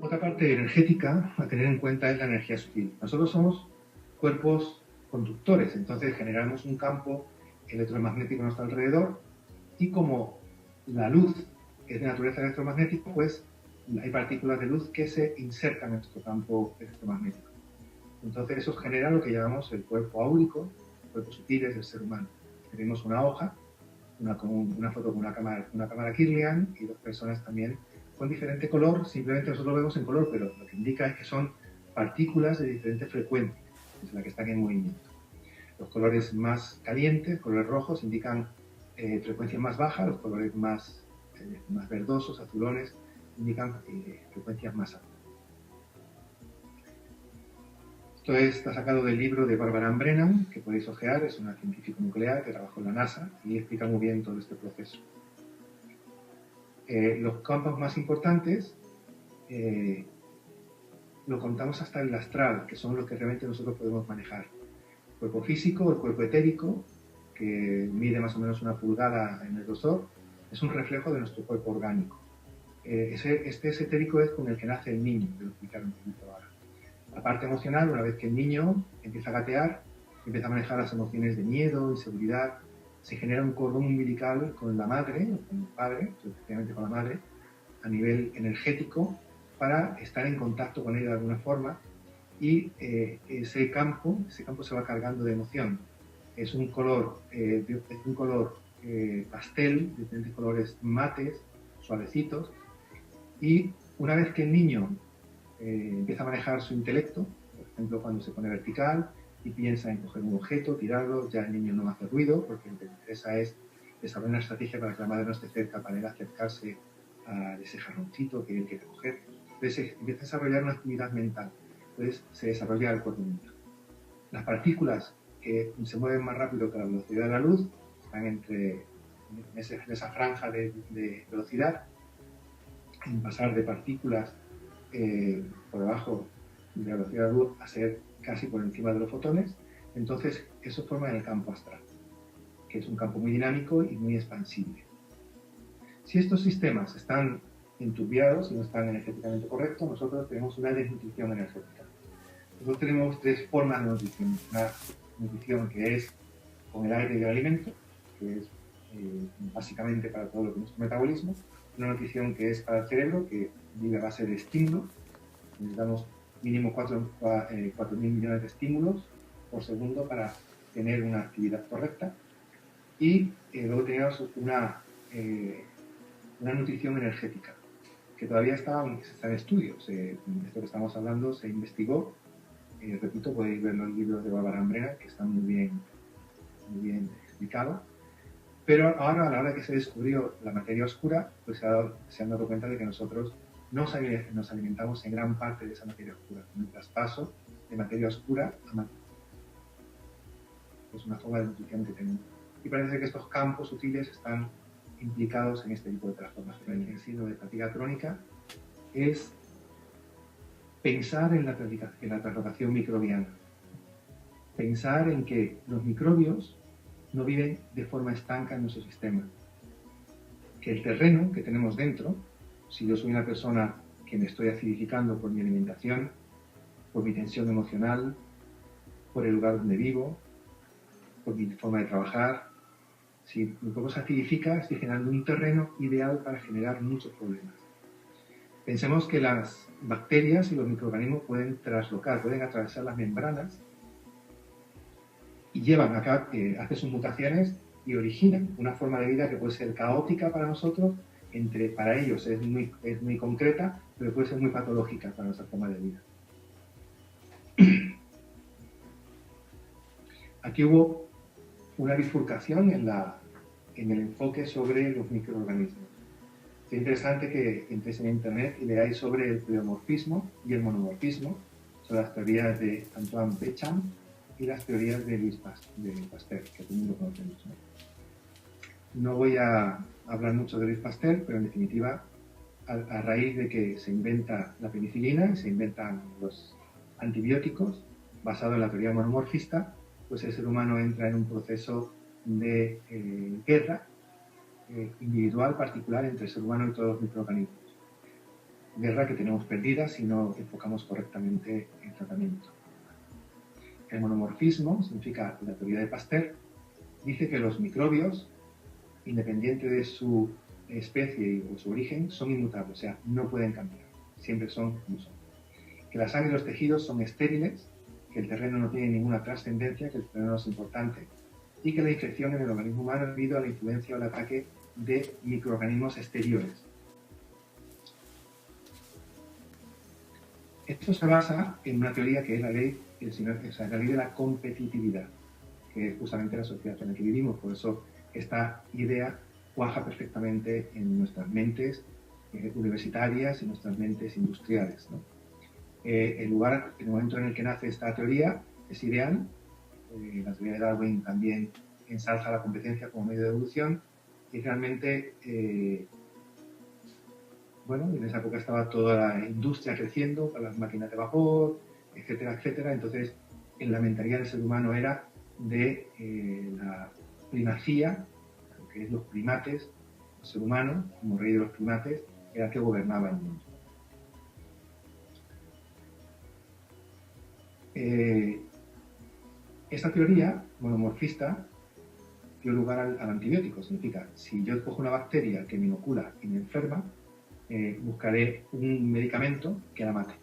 Otra parte energética a tener en cuenta es la energía sutil. Nosotros somos cuerpos conductores, entonces generamos un campo electromagnético a nuestro alrededor y como la luz es de naturaleza electromagnética, pues hay partículas de luz que se insertan en nuestro campo electromagnético. Entonces eso genera lo que llamamos el cuerpo áurico, cuerpos sutiles del ser humano. Tenemos una hoja, una foto con una cámara Kirlian y dos personas también con diferente color, simplemente nosotros lo vemos en color, pero lo que indica es que son partículas de diferentes frecuencias, es la que están en movimiento. Los colores más calientes, colores rojos, indican frecuencias más bajas, los colores más verdosos, azulones, indican frecuencias más altas. Esto está sacado del libro de Barbara Ann Brennan, que podéis ojear, es una científica nuclear que trabajó en la NASA y explica muy bien todo este proceso. Los campos más importantes lo contamos hasta el astral, que son los que realmente nosotros podemos manejar. El cuerpo físico, el cuerpo etérico, que mide más o menos 1 pulgada en el grosor, es un reflejo de nuestro cuerpo orgánico. Este etérico es con el que nace el niño, que lo explicaron un poquito ahora. La parte emocional, una vez que el niño empieza a gatear, empieza a manejar las emociones de miedo, inseguridad, se genera un cordón umbilical con la madre, o con el padre, especialmente con la madre, a nivel energético, para estar en contacto con ella de alguna forma, y ese campo se va cargando de emoción. Es un color, pastel, diferentes colores mates, suavecitos, y una vez que el niño empieza a manejar su intelecto, por ejemplo cuando se pone vertical y piensa en coger un objeto, tirarlo, ya el niño no hace ruido porque lo que le interesa es desarrollar una estrategia para que la madre no esté cerca, para él acercarse a ese jarroncito que él quiere coger. Entonces empieza a desarrollar una actividad mental, entonces se desarrolla el cuerpo mental. Las partículas que se mueven más rápido que la velocidad de la luz están en esa franja de velocidad, en pasar de partículas por debajo de la velocidad de la luz a ser casi por encima de los fotones. Entonces eso forma el campo astral, que es un campo muy dinámico y muy expansible. Si estos sistemas están enturbiados y no están energéticamente correctos, nosotros tenemos una desnutrición energética. Nosotros tenemos 3 formas de nutrición. Una nutrición que es con el aire y el alimento, que es básicamente para todo lo que es nuestro metabolismo. Una nutrición que es para el cerebro, que vive a base de estímulos. Necesitamos mínimo 4.000 millones de estímulos por segundo para tener una actividad correcta. Y luego tenemos una nutrición energética, que todavía está en estudios. Esto que estamos hablando se investigó. Repito, podéis ver los libros de Barbara Ann Brennan, que están muy bien explicados. Pero ahora, a la hora que se descubrió la materia oscura, pues se han dado cuenta de que nosotros nos alimentamos en gran parte de esa materia oscura, con el traspaso de materia oscura a materia. Es una forma de nutrición que tenemos. Y parece que estos campos sutiles están implicados en este tipo de transformación. El síndrome de fatiga crónica es pensar en la translocación microbiana. Pensar en que los microbios no viven de forma estanca en nuestro sistema. Que el terreno que tenemos dentro, si yo soy una persona que me estoy acidificando por mi alimentación, por mi tensión emocional, por el lugar donde vivo, por mi forma de trabajar, si mi cuerpo se acidifica, estoy generando un terreno ideal para generar muchos problemas. Pensemos que las bacterias y los microorganismos pueden traslocar, pueden atravesar las membranas y llevan acá, hacen sus mutaciones y originan una forma de vida que puede ser caótica para nosotros, para ellos es muy concreta, pero puede ser muy patológica para nuestra forma de vida. Aquí hubo una bifurcación en el enfoque sobre los microorganismos. Es interesante que entréis en internet y leáis sobre el pleomorfismo y el monomorfismo, sobre las teorías de Antoine Béchamp y las teorías de Louis Pasteur, que todo el mundo conocemos, ¿no? No voy a hablar mucho de Louis Pasteur, pero en definitiva, a raíz de que se inventa la penicilina y se inventan los antibióticos, basado en la teoría monomorfista, pues el ser humano entra en un proceso de guerra individual, particular, entre el ser humano y todos los microorganismos. guerra que tenemos perdida si no enfocamos correctamente el tratamiento. El monomorfismo significa la teoría de Pasteur, dice que los microbios, independiente de su especie o su origen, son inmutables, o sea, no pueden cambiar, siempre son como son. Que la sangre y los tejidos son estériles, que el terreno no tiene ninguna trascendencia, que el terreno no es importante, y que la infección en el organismo humano es debido a la influencia o el ataque de microorganismos exteriores. Esto se basa en una teoría que es la ley, la ley de la competitividad, que es justamente la sociedad en la que vivimos. Por eso esta idea cuaja perfectamente en nuestras mentes universitarias y nuestras mentes industriales, ¿no? El momento en el que nace esta teoría es ideal. La teoría de Darwin también ensalza la competencia como medio de evolución y realmente, bueno, en esa época estaba toda la industria creciendo, con las máquinas de vapor, etcétera, etcétera. Entonces, en la mentalidad del ser humano era de la primacía, que es los primates, el ser humano, como rey de los primates, era el que gobernaba el mundo. Esta teoría monomorfista dio lugar al antibiótico. Significa, si yo cojo una bacteria que me inocula y me enferma, buscaré un medicamento que la mate.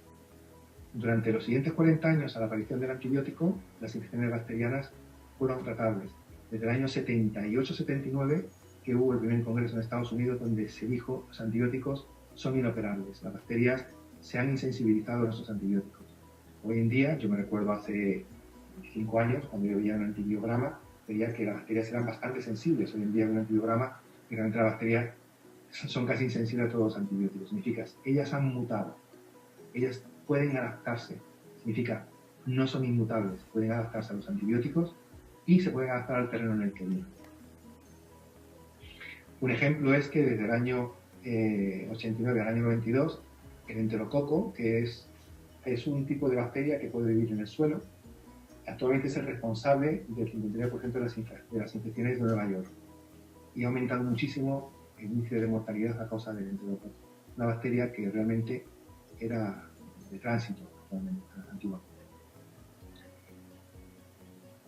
Durante los siguientes 40 años a la aparición del antibiótico, las infecciones bacterianas fueron tratables. Desde el año 78-79, que hubo el primer congreso en Estados Unidos donde se dijo los antibióticos son inoperables. Las bacterias se han insensibilizado a esos antibióticos. Hoy en día, yo me recuerdo hace 25 años, cuando yo veía un antibiograma, veía que las bacterias eran bastante sensibles. Hoy en día un antibiograma y realmente las bacterias son casi insensibles a todos los antibióticos. Significa, ellas han mutado, ellas pueden adaptarse. Significa, no son inmutables, pueden adaptarse a los antibióticos y se pueden adaptar al terreno en el que viven. Un ejemplo es que desde el año 89 al año 92, el enterococo, que es un tipo de bacteria que puede vivir en el suelo, actualmente es el responsable del 59% de las infecciones de Nueva York y ha aumentado muchísimo el índice de mortalidad a causa del enterococo, una bacteria que realmente era de tránsito antiguamente.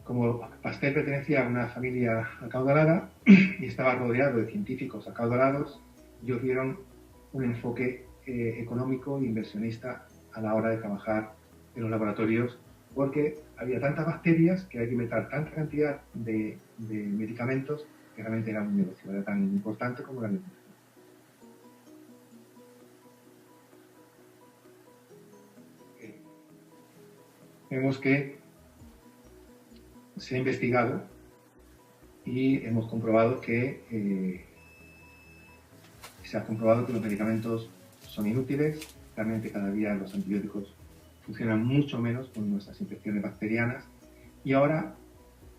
Como Pasteur pertenecía a una familia acaudalada y estaba rodeado de científicos acaudalados, ellos vieron un enfoque económico e inversionista a la hora de trabajar en los laboratorios, porque había tantas bacterias que hay que meter tanta cantidad de medicamentos que realmente era un negocio, era tan importante como la alimentación. Vemos que se ha investigado y hemos comprobado que los medicamentos son inútiles. Realmente cada día los antibióticos funcionan mucho menos con nuestras infecciones bacterianas. Y ahora,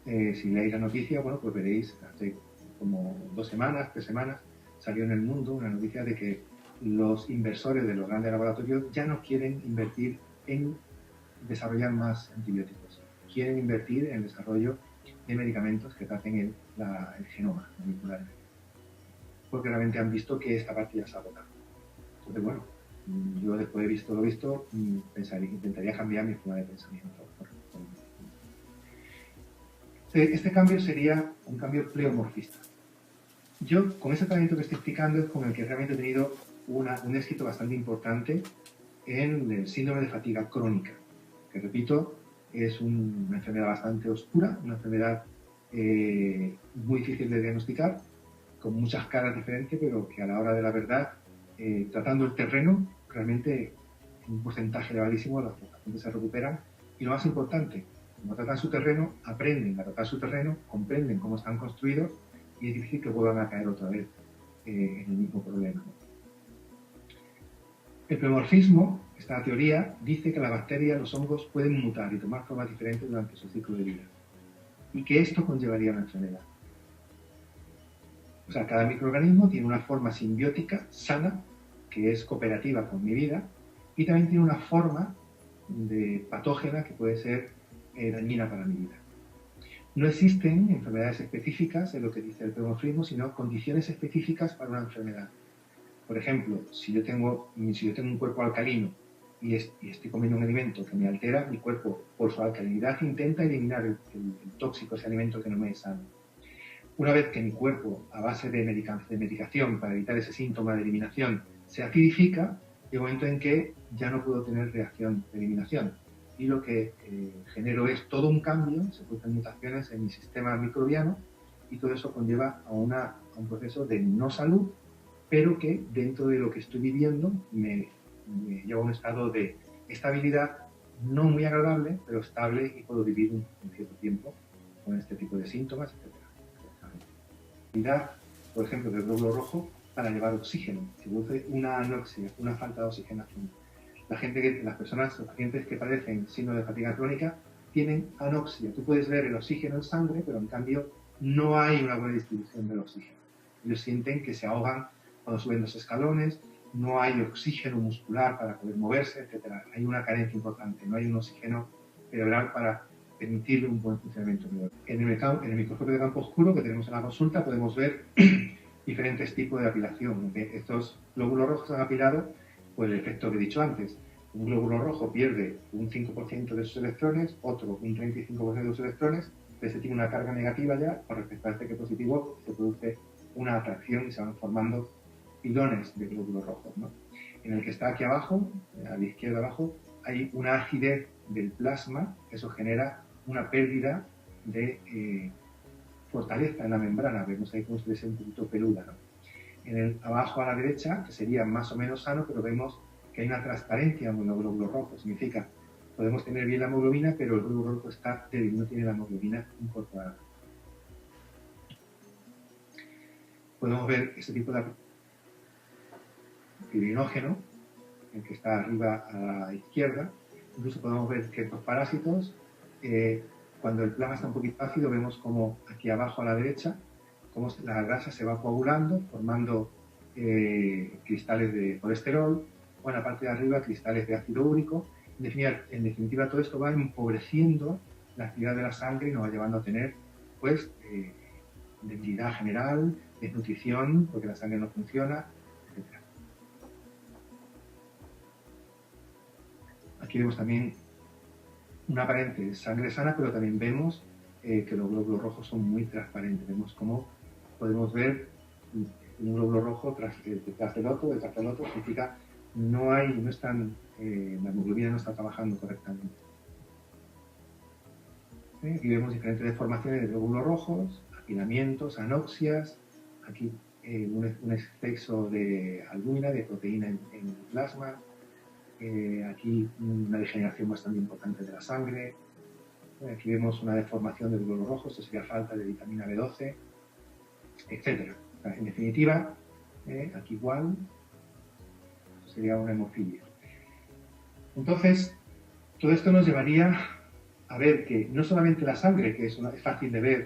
si leéis la noticia, bueno, pues veréis, hace como 2 semanas, 3 semanas, salió en El Mundo una noticia de que los inversores de los grandes laboratorios ya no quieren invertir en desarrollar más antibióticos. Quieren invertir en el desarrollo de medicamentos que traten el genoma molecular. Porque realmente han visto que esta parte ya se ha agotado. Entonces, bueno, yo después de visto lo visto, intentaría cambiar mi forma de pensamiento. Este cambio sería un cambio pleomorfista. Yo, con ese tratamiento que estoy explicando, es con el que realmente he tenido un éxito bastante importante en el síndrome de fatiga crónica, que repito, es una enfermedad bastante oscura, una enfermedad muy difícil de diagnosticar, con muchas caras diferentes, pero que a la hora de la verdad, tratando el terreno, realmente un porcentaje elevadísimo los pacientes se recuperan. Y lo más importante, como tratan su terreno, aprenden a tratar su terreno, comprenden cómo están construidos y es difícil que vuelvan a caer otra vez en el mismo problema. El pleomorfismo, esta teoría, dice que las bacterias, los hongos pueden mutar y tomar formas diferentes durante su ciclo de vida y que esto conllevaría una enfermedad. O sea, cada microorganismo tiene una forma simbiótica sana, que es cooperativa con mi vida, y también tiene una forma de patógena que puede ser dañina para mi vida. No existen enfermedades específicas en lo que dice el pleomorfismo, sino condiciones específicas para una enfermedad. Por ejemplo, si yo tengo un cuerpo alcalino y estoy comiendo un alimento que me altera, mi cuerpo, por su alcalinidad, intenta eliminar el tóxico, ese alimento que no me es sano. Una vez que mi cuerpo, a base de medicación para evitar ese síntoma de eliminación, se acidifica, llega un momento en que ya no puedo tener reacción de eliminación. Y lo que genero es todo un cambio, se producen mutaciones en mi sistema microbiano y todo eso conlleva a un proceso de no salud, pero que dentro de lo que estoy viviendo me lleva a un estado de estabilidad no muy agradable, pero estable, y puedo vivir un cierto tiempo con este tipo de síntomas, etc. Por ejemplo, del glóbulo rojo para llevar oxígeno. Se produce una anoxia, una falta de oxigenación. Los pacientes que padecen síndrome de fatiga crónica tienen anoxia. Tú puedes ver el oxígeno en sangre, pero en cambio no hay una buena distribución del oxígeno. Ellos sienten que se ahogan cuando suben los escalones, no hay oxígeno muscular para poder moverse, etc. Hay una carencia importante, no hay un oxígeno cerebral para permitirle un buen funcionamiento. En el microscopio de campo oscuro que tenemos en la consulta podemos ver diferentes tipos de apilación. Estos glóbulos rojos han apilado por el efecto que he dicho antes. Un glóbulo rojo pierde un 5% de sus electrones, otro un 35% de sus electrones, este tiene una carga negativa ya con respecto a este que es positivo, se produce una atracción y se van formando pilones de glóbulos rojos, ¿no? En el que está aquí abajo, a la izquierda abajo, hay una acidez del plasma, eso genera una pérdida de fortaleza en la membrana, vemos ahí como si fuese un poquito peluda, ¿no? Abajo a la derecha, que sería más o menos sano, pero vemos que hay una transparencia en los glóbulos rojos, significa podemos tener bien la hemoglobina, pero el glóbulo rojo está débil, no tiene la hemoglobina incorporada. Podemos ver este tipo de fibrinógeno, el que está arriba a la izquierda. Incluso podemos ver ciertos parásitos. Cuando el plasma está un poquito ácido, vemos como aquí abajo a la derecha, cómo la grasa se va coagulando, formando cristales de colesterol, o en la parte de arriba cristales de ácido úrico. En definitiva, todo esto va empobreciendo la actividad de la sangre y nos va llevando a tener, pues, debilidad general, desnutrición, porque la sangre no funciona, etc. Aquí vemos también una aparente sangre sana, pero también vemos que los glóbulos rojos son muy transparentes. Vemos cómo podemos ver un glóbulo rojo detrás del otro, significa la hemoglobina no está trabajando correctamente. Aquí vemos diferentes deformaciones de glóbulos rojos, apilamientos, anoxias, aquí un exceso de albúmina, de proteína en el plasma, aquí una degeneración bastante importante de la sangre, aquí vemos una deformación del glóbulo rojo, esto sería falta de vitamina B12, etc. En definitiva, aquí igual, esto sería una hemofilia. Entonces, todo esto nos llevaría a ver que no solamente la sangre, que es fácil de ver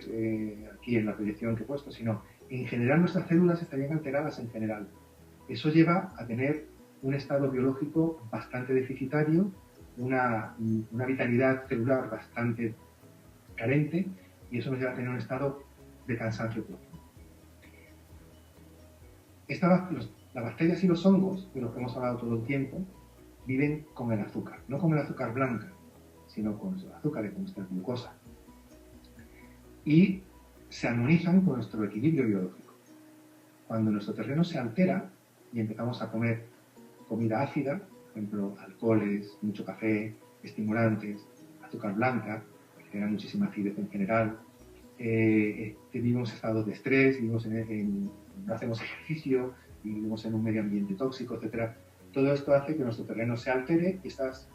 aquí en la proyección que he puesto, sino en general nuestras células estarían alteradas en general. Eso lleva a tener un estado biológico bastante deficitario, una vitalidad celular bastante carente, y eso nos lleva a tener un estado de cansancio profundo. Las bacterias y los hongos, de los que hemos hablado todo el tiempo, viven con el azúcar, no con el azúcar blanca, sino con el azúcar, con nuestra glucosa. Y se armonizan con nuestro equilibrio biológico. Cuando nuestro terreno se altera y empezamos a comer comida ácida, por ejemplo, alcoholes, mucho café, estimulantes, azúcar blanca, que genera muchísima acidez en general, vivimos estados de estrés, no hacemos ejercicio, vivimos en un medio ambiente tóxico, etc. Todo esto hace que nuestro terreno se altere y estas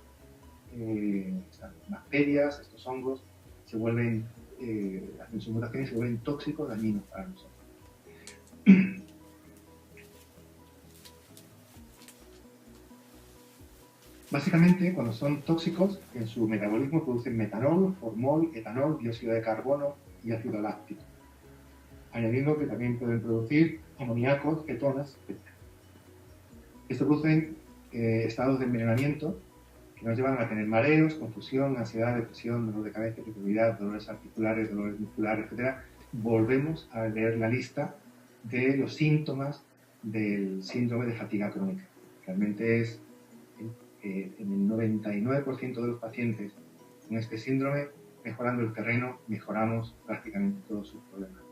bacterias, estos hongos, se vuelven, hacen sus mutaciones y se vuelven tóxicos, dañinos para nosotros. Básicamente, cuando son tóxicos, en su metabolismo producen metanol, formol, etanol, dióxido de carbono y ácido láctico. Añadiendo que también pueden producir amoníacos, ketonas, etc. Esto produce estados de envenenamiento que nos llevan a tener mareos, confusión, ansiedad, depresión, dolor de cabeza, irritabilidad, dolores articulares, dolores musculares, etc. Volvemos a leer la lista de los síntomas del síndrome de fatiga crónica. Realmente es en el 99% de los pacientes con este síndrome, mejorando el terreno, mejoramos prácticamente todos sus problemas.